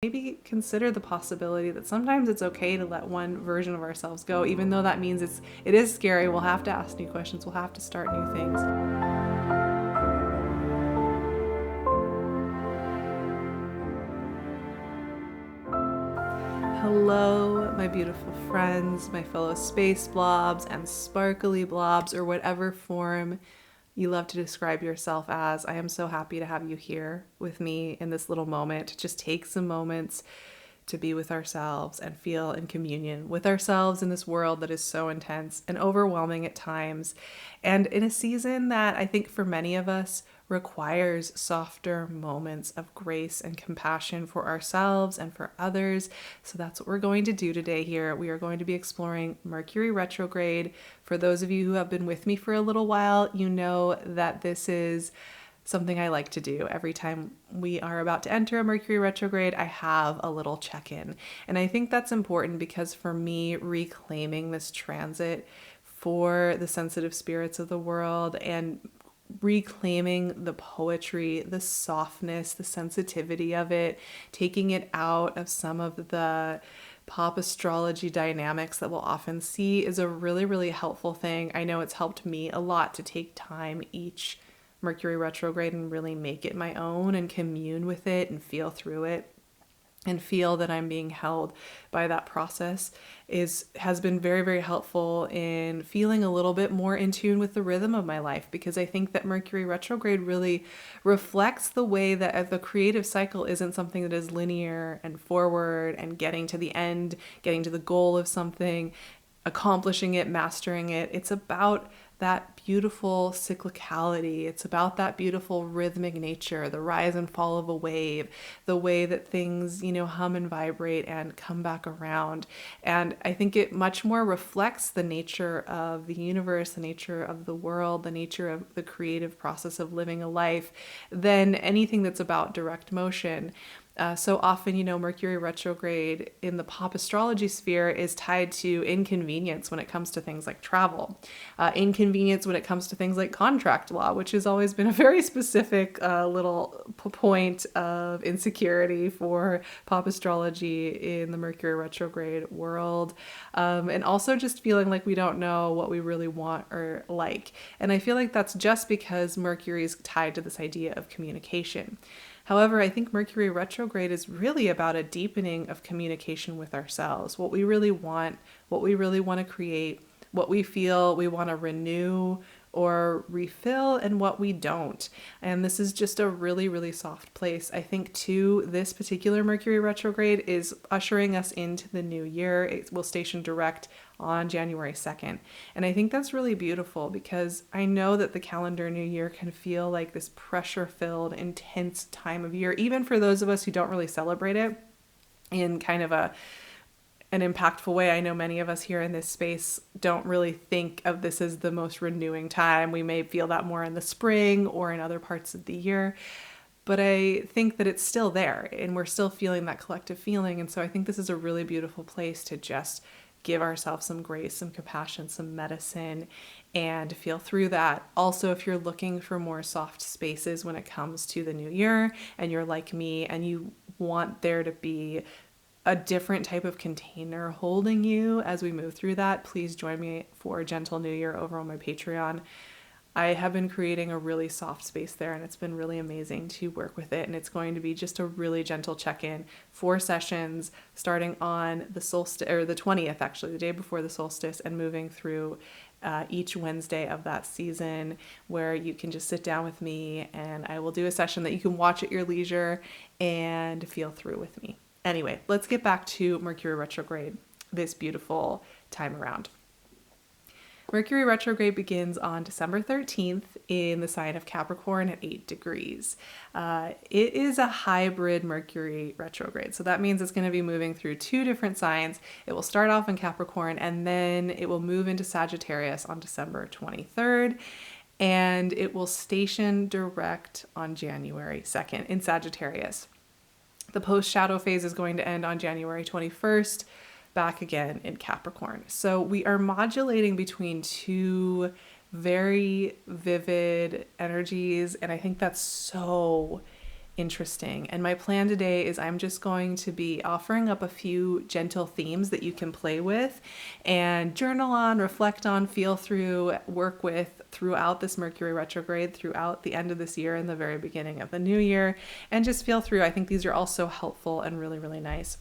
maybe consider the possibility that sometimes it's okay to let one version of ourselves go, even though that means it is scary. We'll have to ask new questions. We'll have to start new things. Hello, my beautiful friends, my fellow space blobs and sparkly blobs, or whatever form you love to describe yourself as. I am so happy to have you here with me in this little moment, to just take some moments to be with ourselves and feel in communion with ourselves in this world that is so intense and overwhelming at times, and in a season that I think for many of us requires softer moments of grace and compassion for ourselves and for others. So that's what we're going to do today here. We are going to be exploring Mercury retrograde. For those of you who have been with me for a little while, you know that this is something I like to do. Every time we are about to enter a Mercury retrograde, I have a little check-in. And I think that's important because for me, reclaiming this transit for the sensitive spirits of the world and reclaiming the poetry, the softness, the sensitivity of it, taking it out of some of the pop astrology dynamics that we'll often see is a really, really helpful thing. I know it's helped me a lot to take time each Mercury retrograde and really make it my own and commune with it and feel through it and feel that I'm being held by that process has been very, very helpful in feeling a little bit more in tune with the rhythm of my life, because I think that Mercury retrograde really reflects the way that the creative cycle isn't something that is linear and forward and getting to the end, getting to the goal of something, accomplishing it, mastering it. It's about that beautiful cyclicality. It's about that beautiful rhythmic nature, the rise and fall of a wave, the way that things, hum and vibrate and come back around. And I think it much more reflects the nature of the universe, the nature of the world, the nature of the creative process of living a life than anything that's about direct motion. So often, Mercury retrograde in the pop astrology sphere is tied to inconvenience when it comes to things like travel, inconvenience when it comes to things like contract law, which has always been a very specific little point of insecurity for pop astrology in the Mercury retrograde world. And also just feeling like we don't know what we really want or like. And I feel like that's just because Mercury is tied to this idea of communication. However, I think Mercury retrograde is really about a deepening of communication with ourselves, what we really want to create, what we feel we want to renew or refill, and what we don't. And this is just a really, really soft place. I think too, this particular Mercury retrograde is ushering us into the new year. It will station direct on January 2nd. And I think that's really beautiful because I know that the calendar new year can feel like this pressure-filled, intense time of year, even for those of us who don't really celebrate it in kind of an impactful way. I know many of us here in this space don't really think of this as the most renewing time. We may feel that more in the spring or in other parts of the year, but I think that it's still there and we're still feeling that collective feeling. And so I think this is a really beautiful place to just give ourselves some grace, some compassion, some medicine, and feel through that. Also, if you're looking for more soft spaces when it comes to the new year and you're like me and you want there to be a different type of container holding you as we move through that, please join me for Gentle New Year over on my Patreon. I have been creating a really soft space there and it's been really amazing to work with it. And it's going to be just a really gentle check-in, 4 sessions starting on the solstice, or the 20th actually, the day before the solstice, and moving through each Wednesday of that season, where you can just sit down with me and I will do a session that you can watch at your leisure and feel through with me. Anyway, let's get back to Mercury retrograde this beautiful time around. Mercury retrograde begins on December 13th in the sign of Capricorn at 8 degrees. It is a hybrid Mercury retrograde. So that means it's going to be moving through 2 different signs. It will start off in Capricorn and then it will move into Sagittarius on December 23rd. And it will station direct on January 2nd in Sagittarius. The post-shadow phase is going to end on January 21st, back again in Capricorn. So we are modulating between 2 very vivid energies, and I think that's so interesting. And my plan today is I'm just going to be offering up a few gentle themes that you can play with and journal on, reflect on, feel through, work with throughout this Mercury retrograde, throughout the end of this year and the very beginning of the new year, and just feel through. I think these are also helpful and really, really nice.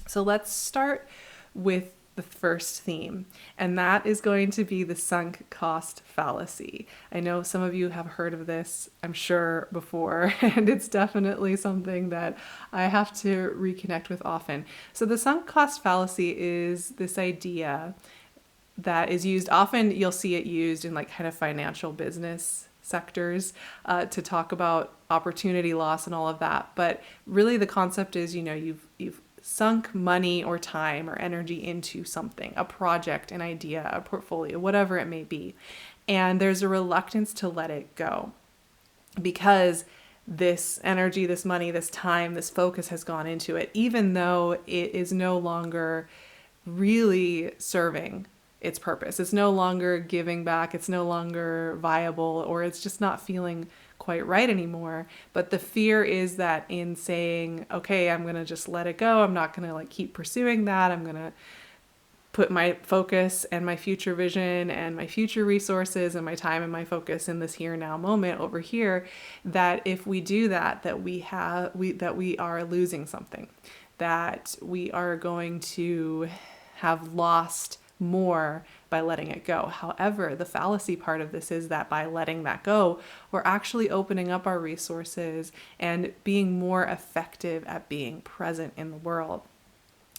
So let's start with the first theme, and that is going to be the sunk cost fallacy. I know some of you have heard of this, I'm sure, before, and it's definitely something that I have to reconnect with often. So the sunk cost fallacy is this idea that is used often. You'll see it used in like kind of financial business sectors to talk about opportunity loss and all of that. But really the concept is, you've sunk money or time or energy into something, a project, an idea, a portfolio, whatever it may be. And there's a reluctance to let it go because this energy, this money, this time, this focus has gone into it, even though it is no longer really serving its purpose. It's no longer giving back. It's no longer viable, or it's just not feeling quite right anymore. But the fear is that in saying, okay, I'm going to just let it go. I'm not going to like keep pursuing that. I'm going to put my focus and my future vision and my future resources and my time and my focus in this here now moment over here, that if we do that, that we are losing something, that we are going to have lost more by letting it go. However, the fallacy part of this is that by letting that go, we're actually opening up our resources and being more effective at being present in the world.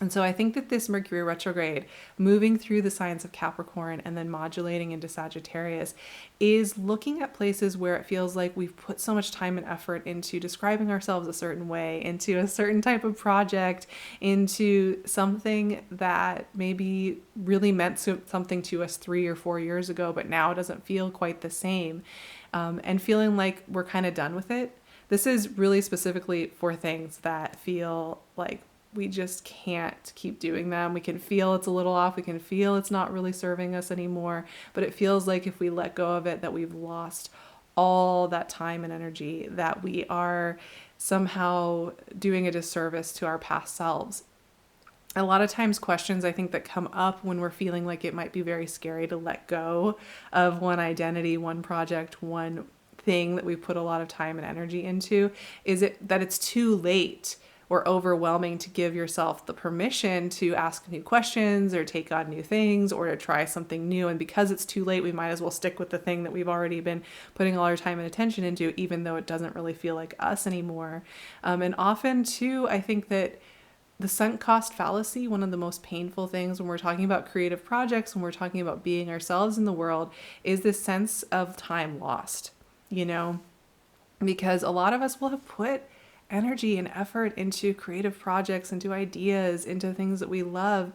And so I think that this Mercury retrograde, moving through the signs of Capricorn and then modulating into Sagittarius, is looking at places where it feels like we've put so much time and effort into describing ourselves a certain way, into a certain type of project, into something that maybe really meant something to us 3 or 4 years ago, but now doesn't feel quite the same, and feeling like we're kind of done with it. This is really specifically for things that feel like we just can't keep doing them. We can feel it's a little off. We can feel it's not really serving us anymore. But it feels like if we let go of it, that we've lost all that time and energy, that we are somehow doing a disservice to our past selves. A lot of times questions I think that come up when we're feeling like it might be very scary to let go of one identity, one project, one thing that we put a lot of time and energy into, is it that it's too late or overwhelming to give yourself the permission to ask new questions or take on new things or to try something new. And because it's too late, we might as well stick with the thing that we've already been putting all our time and attention into, even though it doesn't really feel like us anymore. And often too, I think that the sunk cost fallacy, one of the most painful things when we're talking about creative projects, when we're talking about being ourselves in the world, is this sense of time lost, because a lot of us will have put energy and effort into creative projects, into ideas, into things that we love.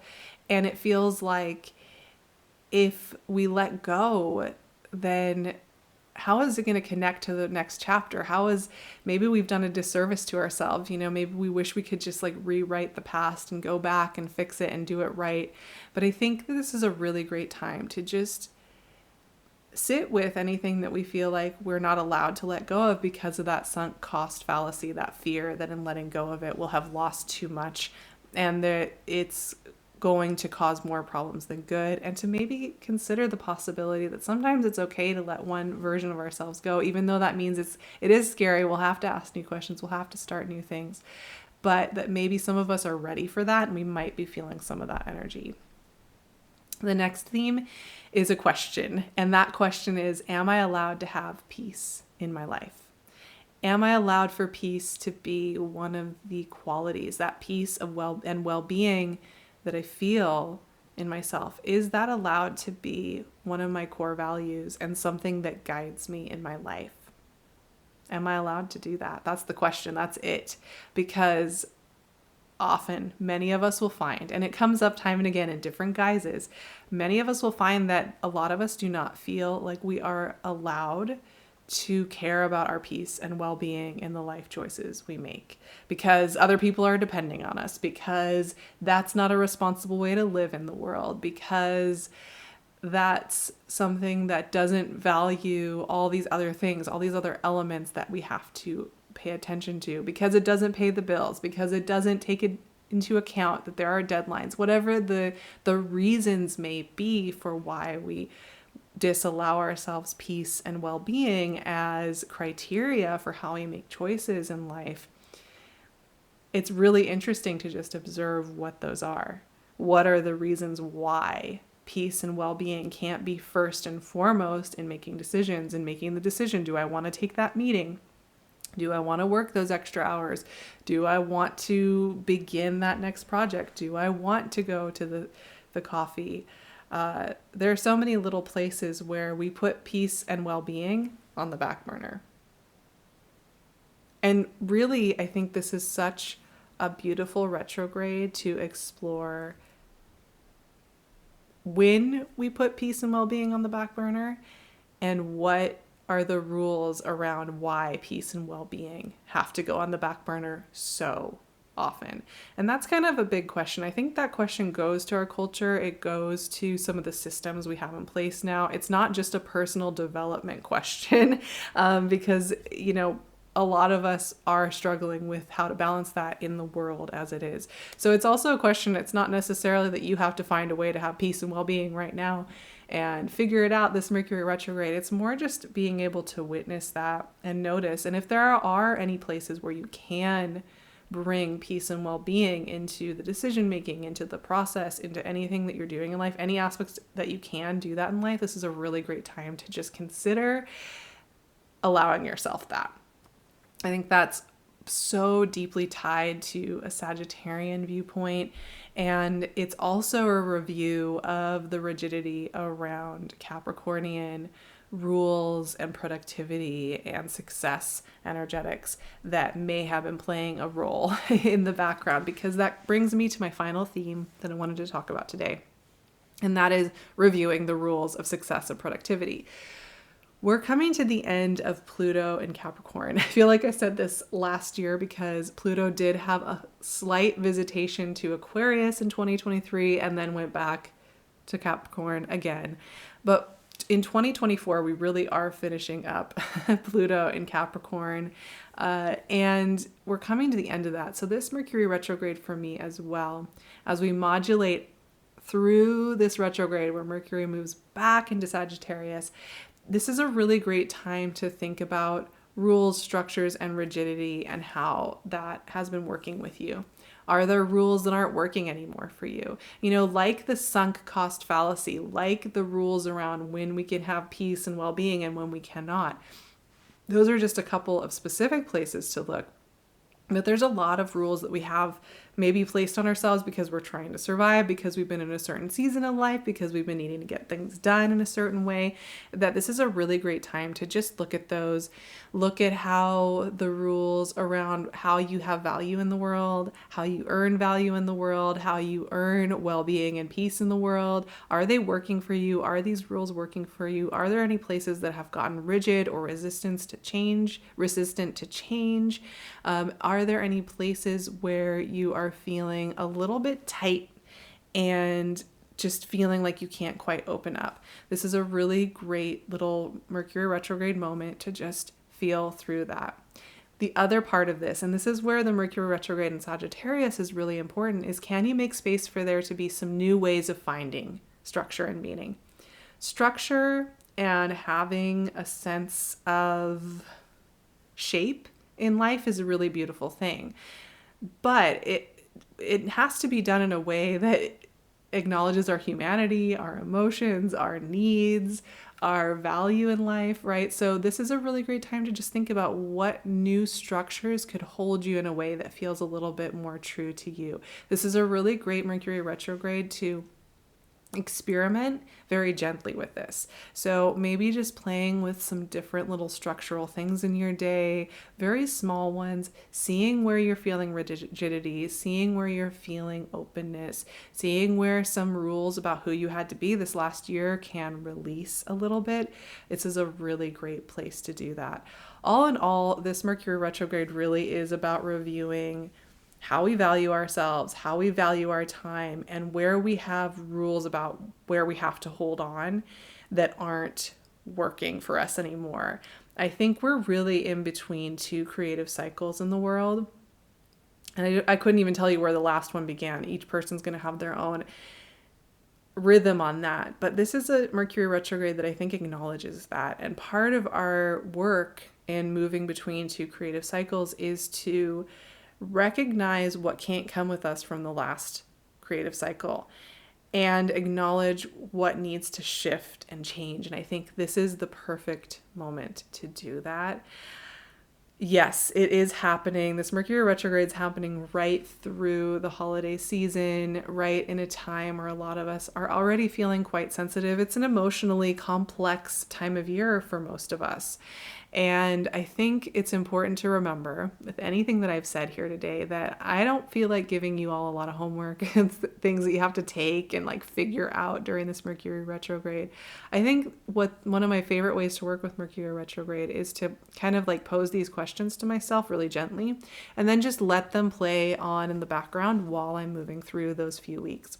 And it feels like if we let go, then how is it going to connect to the next chapter? Maybe we've done a disservice to ourselves. Maybe we wish we could just like rewrite the past and go back and fix it and do it right. But I think this is a really great time to just sit with anything that we feel like we're not allowed to let go of because of that sunk cost fallacy, that fear that in letting go of it we'll have lost too much and that it's going to cause more problems than good, and to maybe consider the possibility that sometimes it's okay to let one version of ourselves go, even though that means it is scary. We'll have to ask new questions. We'll have to start new things, but that maybe some of us are ready for that and we might be feeling some of that energy. The next theme is a question, and that question is, am I allowed to have peace in my life? Am I allowed for peace to be one of the qualities, that peace of well-being that I feel in myself? Is that allowed to be one of my core values and something that guides me in my life? Am I allowed to do that? That's the question. That's it. Because often many of us will find, and it comes up time and again in different guises, many of us will find that a lot of us do not feel like we are allowed to care about our peace and well-being in the life choices we make because other people are depending on us, because that's not a responsible way to live in the world, because that's something that doesn't value all these other things, all these other elements that we have to pay attention to, because it doesn't pay the bills, because it doesn't take it into account that there are deadlines, whatever the reasons may be for why we disallow ourselves peace and well-being as criteria for how we make choices in life. It's really interesting to just observe what those are. What are the reasons why peace and well-being can't be first and foremost in making decisions and making the decision, do I want to take that meeting? Do I want to work those extra hours? Do I want to begin that next project? Do I want to go to the coffee? There are so many little places where we put peace and well-being on the back burner. And really, I think this is such a beautiful retrograde to explore when we put peace and well-being on the back burner, and what are the rules around why peace and well-being have to go on the back burner so often. And that's kind of a big question. I think that question goes to our culture. It goes to some of the systems we have in place now. It's not just a personal development question, because, a lot of us are struggling with how to balance that in the world as it is. So it's also a question. It's not necessarily that you have to find a way to have peace and well-being right now and figure it out this Mercury retrograde. It's more just being able to witness that and notice. And if there are any places where you can bring peace and well-being into the decision making, into the process, into anything that you're doing in life, any aspects that you can do that in life, this is a really great time to just consider allowing yourself that. I think that's so deeply tied to a Sagittarian viewpoint. And it's also a review of the rigidity around Capricornian rules and productivity and success energetics that may have been playing a role in the background, because that brings me to my final theme that I wanted to talk about today. And that is reviewing the rules of success and productivity. We're coming to the end of Pluto in Capricorn. I feel like I said this last year because Pluto did have a slight visitation to Aquarius in 2023 and then went back to Capricorn again. But in 2024, we really are finishing up Pluto in Capricorn, and we're coming to the end of that. So this Mercury retrograde for me as well, as we modulate through this retrograde where Mercury moves back into Sagittarius, this is a really great time to think about rules, structures, and rigidity and how that has been working with you. Are there rules that aren't working anymore for you? Like the sunk cost fallacy, like the rules around when we can have peace and well-being and when we cannot. Those are just a couple of specific places to look. But there's a lot of rules that we have maybe placed on ourselves because we're trying to survive, because we've been in a certain season of life, because we've been needing to get things done in a certain way, that this is a really great time to just look at those, look at how the rules around how you have value in the world, how you earn value in the world, how you earn well-being and peace in the world. Are they working for you? Are these rules working for you? Are there any places that have gotten rigid or resistant to change? Are there any places where you are feeling a little bit tight and just feeling like you can't quite open up? This is a really great little Mercury retrograde moment to just feel through that. The other part of this, and this is where the Mercury retrograde in Sagittarius is really important, is can you make space for there to be some new ways of finding structure and meaning? Structure and having a sense of shape in life is a really beautiful thing, but it has to be done in a way that acknowledges our humanity, our emotions, our needs, our value in life, right? So this is a really great time to just think about what new structures could hold you in a way that feels a little bit more true to you. This is a really great Mercury retrograde to experiment very gently with this. So maybe just playing with some different little structural things in your day, very small ones, seeing where you're feeling rigidity, seeing where you're feeling openness, seeing where some rules about who you had to be this last year can release a little bit. This is a really great place to do that. All in all, this Mercury retrograde really is about reviewing how we value ourselves, how we value our time, and where we have rules about where we have to hold on that aren't working for us anymore. I think we're really in between two creative cycles in the world. And I couldn't even tell you where the last one began. Each person's going to have their own rhythm on that. But this is a Mercury retrograde that I think acknowledges that. And part of our work in moving between two creative cycles is to recognize what can't come with us from the last creative cycle and acknowledge what needs to shift and change. And I think this is the perfect moment to do that. Yes, it is happening. This Mercury retrograde is happening right through the holiday season, right in a time where a lot of us are already feeling quite sensitive. It's an emotionally complex time of year for most of us. And I think it's important to remember, with anything that I've said here today, that I don't feel like giving you all a lot of homework and things that you have to take and like figure out during this Mercury retrograde. I think one of my favorite ways to work with Mercury retrograde is to kind of like pose these questions to myself really gently and then just let them play on in the background while I'm moving through those few weeks.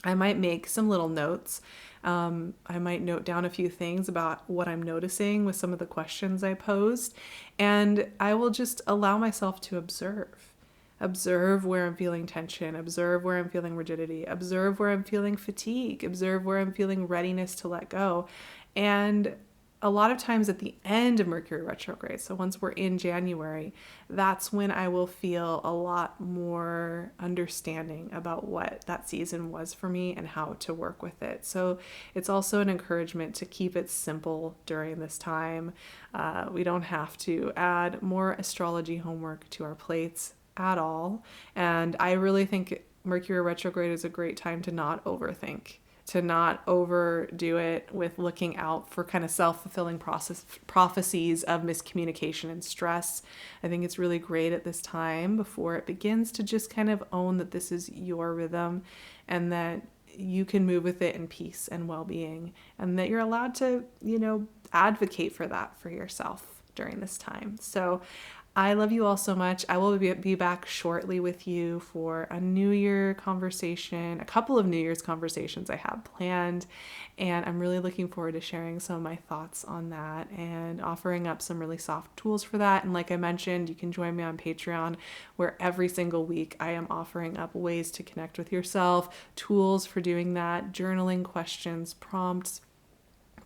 I might make some little notes. I might note down a few things about what I'm noticing with some of the questions I posed, and I will just allow myself to observe. Observe where I'm feeling tension, observe where I'm feeling rigidity, observe where I'm feeling fatigue, observe where I'm feeling readiness to let go. And a lot of times at the end of Mercury retrograde, so once we're in January, that's when I will feel a lot more understanding about what that season was for me and how to work with it. So it's also an encouragement to keep it simple during this time. We don't have to add more astrology homework to our plates at all. And I really think Mercury retrograde is a great time to not overthink, to not overdo it with looking out for kind of self-fulfilling prophecies of miscommunication and stress. I think it's really great at this time before it begins to just kind of own that this is your rhythm and that you can move with it in peace and well-being, and that you're allowed to, advocate for that for yourself during this time. So I love you all so much. I will be back shortly with you for a New Year conversation, a couple of New Year's conversations I have planned, and I'm really looking forward to sharing some of my thoughts on that and offering up some really soft tools for that. And like I mentioned, you can join me on Patreon, where every single week I am offering up ways to connect with yourself, tools for doing that, journaling questions, prompts,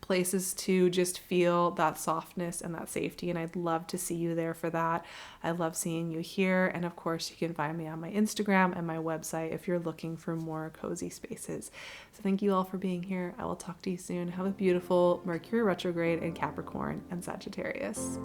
places to just feel that softness and that safety. And I'd love to see you there for that. I love seeing you here. And of course, you can find me on my Instagram and my website if you're looking for more cozy spaces. So thank you all for being here. I will talk to you soon. Have a beautiful Mercury retrograde in Capricorn and Sagittarius.